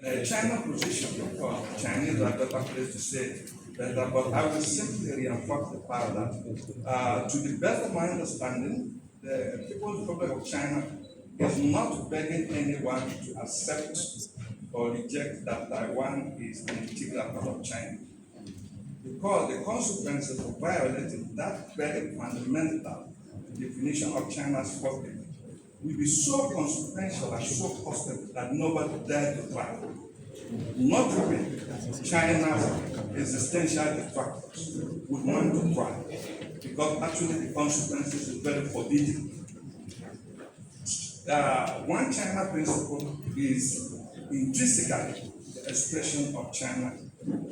China position, Chinese are better place to say better, but I will simply reinforce the fact that, to the best of my understanding, the People's Republic of China is not begging anyone to accept or reject that Taiwan is an integral part of China, because the consequences of violating that very fundamental definition of China's public will be so consequential and so costly that nobody dared to try. Not even China's existential detractors would want to try, because actually the consequences is very forbidding. One China principle is intrinsically the expression of China's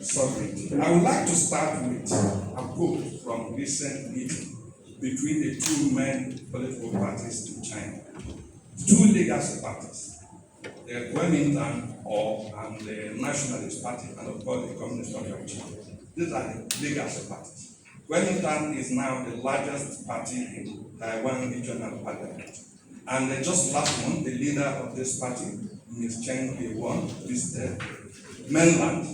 sovereignty. I would like to start with a quote from recent meeting between the two main political parties in China, two legacy parties, the Kuomintang and the Nationalist Party, and of course the Communist Party of China. These are the legacy parties. Kuomintang is now the largest party in Taiwan regional parliament. And just last month, the leader of this party, Ms. Chen Guiwan, visited mainland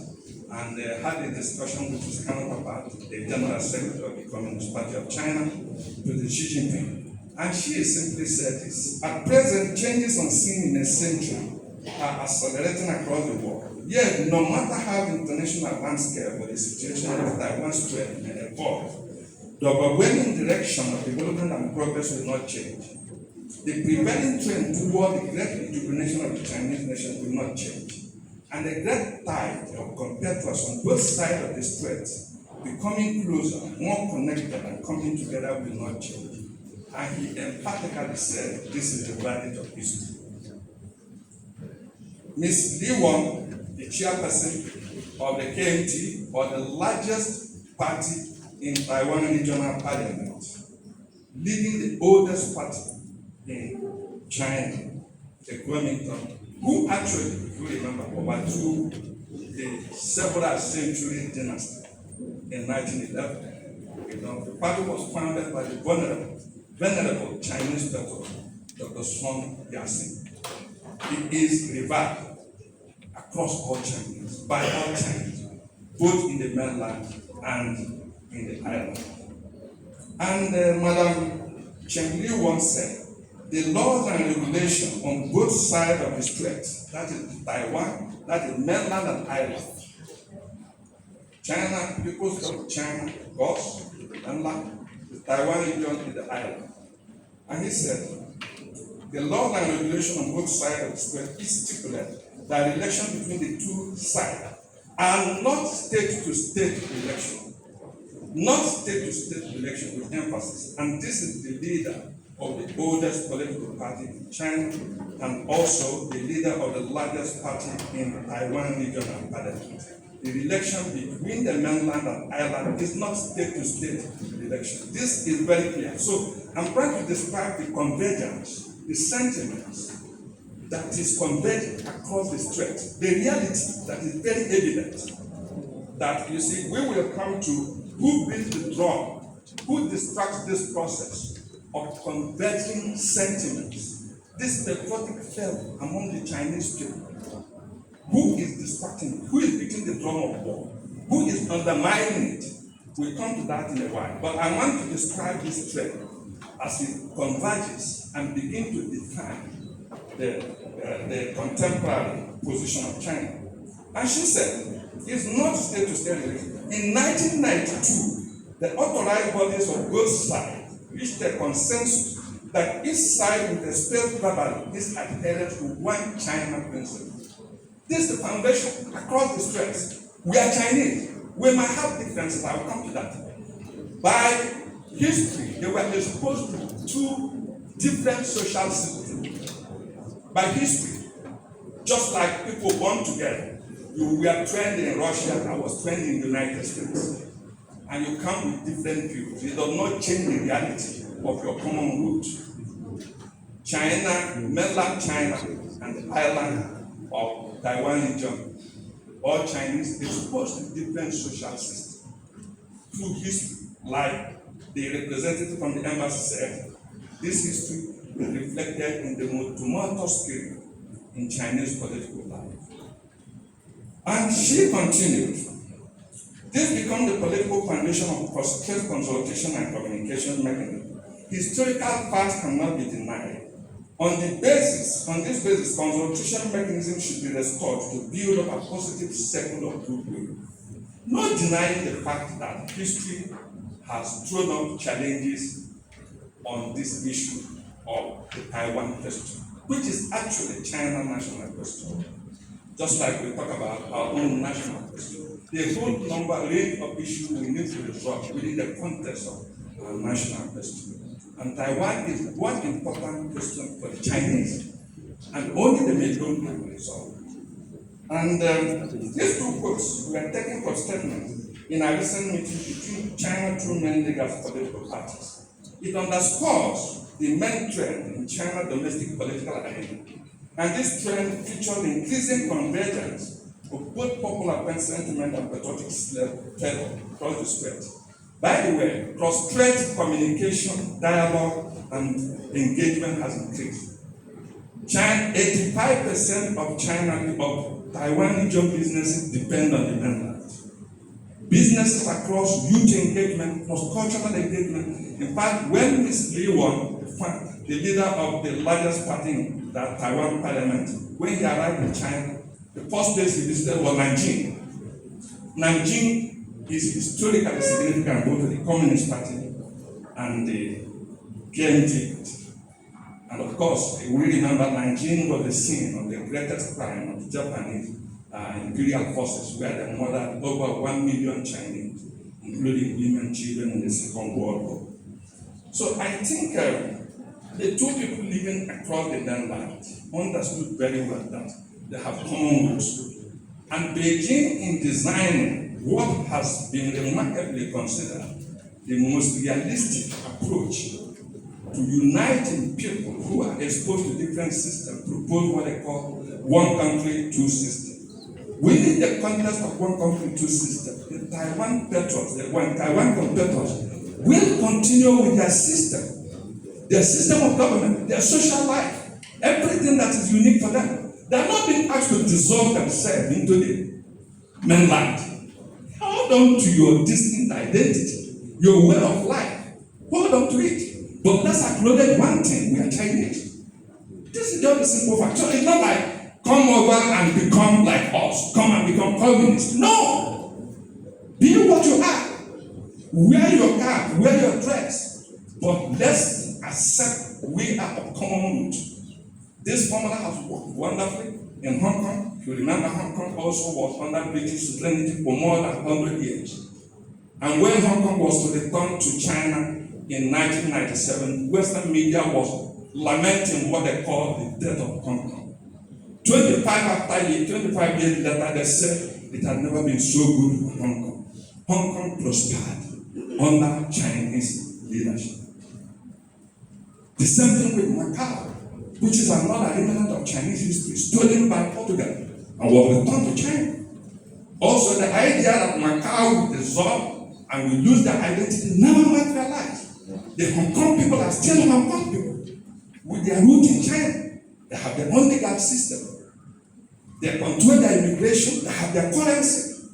and had a discussion with his counterpart, the General Secretary of the Communist Party of China, to the Xi Jinping. And she simply said this: at present, changes unseen in a century are accelerating across the world. Yet, no matter how the international landscape or the situation of Taiwan Strait may evolve, the overwhelming direction of development and progress will not change. The prevailing trend toward the great rejuvenation of the Chinese nation will not change. And the great tide of compatriots on both sides of the strait becoming closer, more connected, and coming together will not change. And he emphatically said, this is the verdict of history. Ms. Li Wang, the chairperson of the KMT, or the largest party in Taiwan regional parliament, leading the oldest party in China, the Kuomintang, who actually, if you remember, overthrew the several century dynasty in 1911. The party was founded by the venerable Chinese Dr. Sun Yat-sen. It is revered across all Chinese, by all Chinese, both in the mainland and in the island. And Madam Chen Li once said, the laws and regulations on both sides of the strait, that is Taiwan, that is mainland and island, China, People's of China, of course, the mainland, the Taiwan region is the island. And he said, the laws and regulations on both sides of the strait is stipulated that elections between the two sides are not state-to-state elections. Not state-to-state election with emphasis. And this is the leader of the oldest political party in China, and also the leader of the largest party in Taiwan regional parliament. The election between the mainland and island is not state-to-state election. This is very clear. So I'm trying to describe the convergence, the sentiments that is converging across the strait, the reality that is very evident. That you see, we will come to who beats the drum, who distracts this process of converging sentiments, this patriotic fervor among the Chinese people. Who is distracting? Who is beating the drum of war? Who is undermining it? We'll come to that in a while. But I want to describe this trend as it converges and begin to define the contemporary position of China. And she said, it's not state-to-state election. In 1992, the authorized bodies of both sides reached a consensus that each side will express verbally its adherence to one China principle. This is the foundation across the strait. We are Chinese. We might have differences. I will come to that. By history, they were exposed to two different social systems. By history, just like people born together, you were trained in Russia, I was trained in the United States. And you come with different views. It does not change the reality of your common roots. China, mainland China, and the island of Taiwan region, all Chinese exposed to different social systems. Through history, like the representative from the embassy said, this history is reflected in the most tumultuous period in Chinese political life. And she continued, this becomes the political foundation of post-trade consultation and communication mechanism. Historical facts cannot be denied. On this basis, consultation mechanism should be restored to build up a positive circle of goodwill. Not denying the fact that history has thrown up challenges on this issue of the Taiwan question, which is actually China national question. Just like we talk about our own national question. The whole range of issues we need to resolve within the context of our national question. And Taiwan is one important question for the Chinese, and only the Major can resolve. And these two quotes were taken for statements in a recent meeting between China two main legal political parties. It underscores the main trend in China's domestic political identity. And this trend featured increasing convergence of both popular sentiment and patriotic fervor across the strait. By the way, cross-strait communication, dialogue, and engagement has increased. 85% of Taiwan region businesses depend on the mainland. Businesses across youth engagement, cross-cultural engagement. In fact, when Ms. Li Won, the leader of the largest party in the Taiwan parliament, when he arrived in China, the first place he visited was Nanjing. Nanjing is historically significant both to the Communist Party and the KMT. And of course, we remember Nanjing was the scene of the greatest crime of the Japanese imperial forces, where they murdered over 1 million Chinese, including women, children in the Second World War. So I think the two people living across the mainland understood very well that they have common roots. And Beijing, in designing what has been remarkably considered the most realistic approach to uniting people who are exposed to different systems, propose what they call one country, two systems. Within the context of one country, two systems, the Taiwan patriots, the Taiwan compatriots, will continue with their system of government, their social life, everything that is unique for them. They are not being asked to dissolve themselves into the mainland. Hold on to your distinct identity, your way of life. Hold on to it. But let's acknowledge one thing: we are Chinese. This is just a simple fact. So it's not like come over and become like us, come and become communist. No! Be what you are. Wear your cap, wear your dress. But let's accept we are of common root. This formula has worked wonderfully in Hong Kong. If you remember, Hong Kong also was under British sovereignty for more than 100 years. And when Hong Kong was to return to China in 1997, Western media was lamenting what they called the death of Hong Kong. 25 years later, they said it had never been so good for Hong Kong. Hong Kong prospered under Chinese leadership. The same thing with Macau, which is another element of Chinese history, stolen by Portugal and was returned to China. Also, the idea that Macau will dissolve and will lose their identity never materialized. The Hong Kong people are still Hong Kong people with their root in China. They have their own legal system. They control their immigration. They have their currency,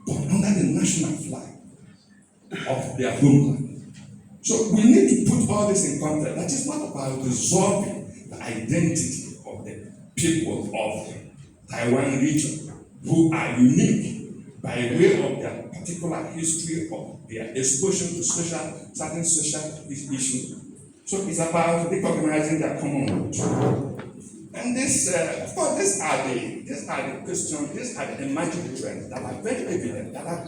but under the national flag of their homeland. So we need to put all this in context. That is not about dissolving the identity of the people of the Taiwan region, who are unique by way of their particular history of their exposure to certain social issues. So it's about recognizing their common roots. And this, of course, these are the questions, these are the emerging trends that are very evident, that are